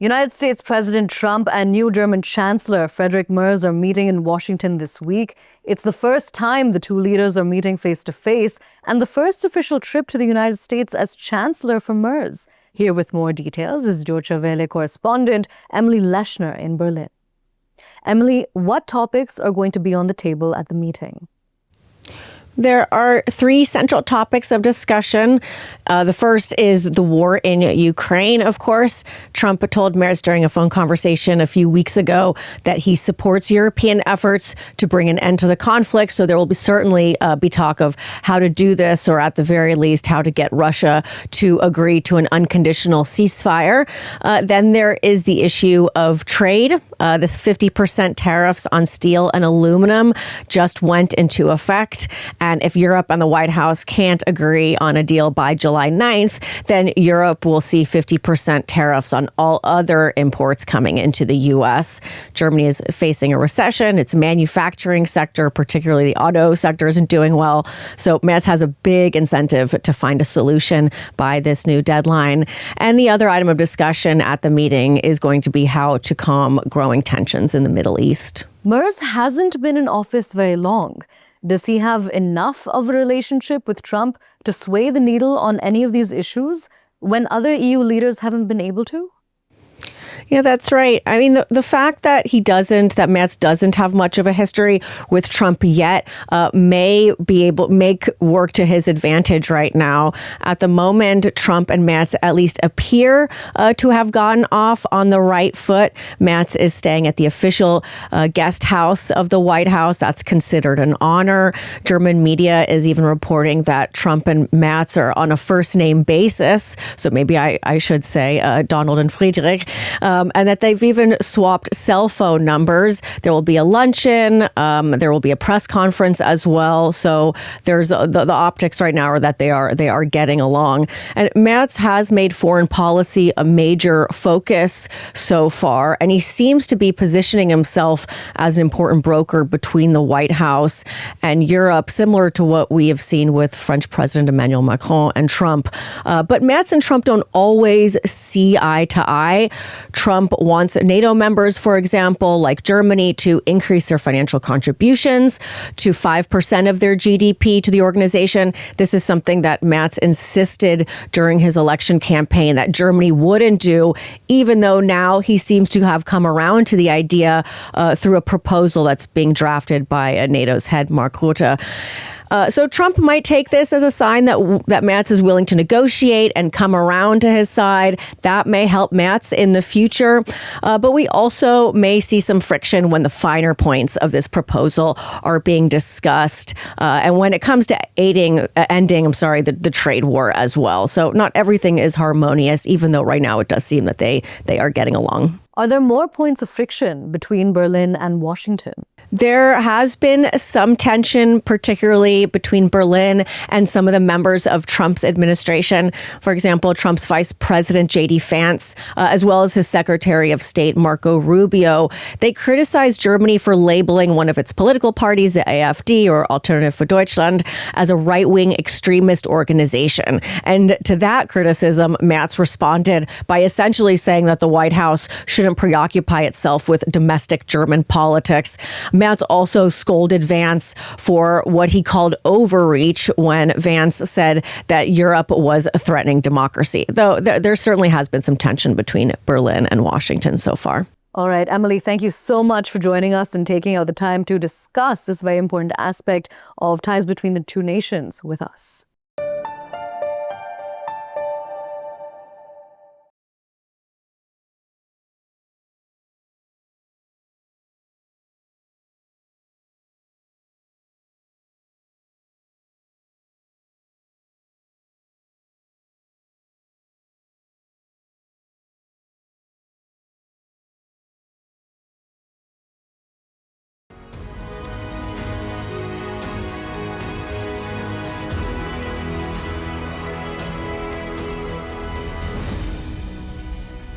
United States President Trump and new German Chancellor Friedrich Merz are meeting in Washington this week. It's the first time the two leaders are meeting face-to-face and the first official trip to the United States as Chancellor for Merz. Here with more details is Deutsche Welle correspondent Emily Leshner in Berlin. Emily, what topics are going to be on the table at the meeting? There are three central topics of discussion. The first is the war in Ukraine, of course. Trump told Merz during a phone conversation a few weeks ago that he supports European efforts to bring an end to the conflict. So there will certainly be talk of how to do this, or at the very least, how to get Russia to agree to an unconditional ceasefire. Then there is the issue of trade. The 50% tariffs on steel and aluminum just went into effect. And if Europe and the White House can't agree on a deal by July 9th, then Europe will see 50% tariffs on all other imports coming into the U.S. Germany is facing a recession. Its manufacturing sector, particularly the auto sector, isn't doing well. So Merz has a big incentive to find a solution by this new deadline. And the other item of discussion at the meeting is going to be how to calm growing tensions in the Middle East. Merz hasn't been in office very long. Does he have enough of a relationship with Trump to sway the needle on any of these issues when other EU leaders haven't been able to? Yeah, that's right. I mean, the fact that Merz doesn't have much of a history with Trump yet may make work to his advantage right now. At the moment, Trump and Merz at least appear to have gotten off on the right foot. Merz is staying at the official guest house of the White House. That's considered an honor. German media is even reporting that Trump and Merz are on a first name basis. So maybe I should say Donald and Friedrich. And that they've even swapped cell phone numbers. There will be a luncheon. There will be a press conference as well. So there's the optics right now are that they are getting along. And Merz has made foreign policy a major focus so far, and he seems to be positioning himself as an important broker between the White House and Europe, similar to what we have seen with French President Emmanuel Macron and Trump. But Merz and Trump don't always see eye to eye. Trump wants NATO members, for example, like Germany, to increase their financial contributions to 5% of their GDP to the organization. This is something that Merz insisted during his election campaign that Germany wouldn't do, even though now he seems to have come around to the idea through a proposal that's being drafted by NATO's head, Mark Rutte. So Trump might take this as a sign that Merz is willing to negotiate and come around to his side. That may help Merz in the future. But we also may see some friction when the finer points of this proposal are being discussed. And when it comes to ending the trade war as well. So not everything is harmonious, even though right now it does seem that they are getting along. Are there more points of friction between Berlin and Washington? There has been some tension, particularly between Berlin and some of the members of Trump's administration. For example, Trump's Vice President J.D. Vance, as well as his Secretary of State Marco Rubio, they criticized Germany for labeling one of its political parties, the AfD, or Alternative for Deutschland, as a right-wing extremist organization. And to that criticism, Merz responded by essentially saying that the White House shouldn't preoccupy itself with domestic German politics. Merz also scolded Vance for what he called overreach when Vance said that Europe was threatening democracy, though there certainly has been some tension between Berlin and Washington so far. All right, Emily, thank you so much for joining us and taking out the time to discuss this very important aspect of ties between the two nations with us.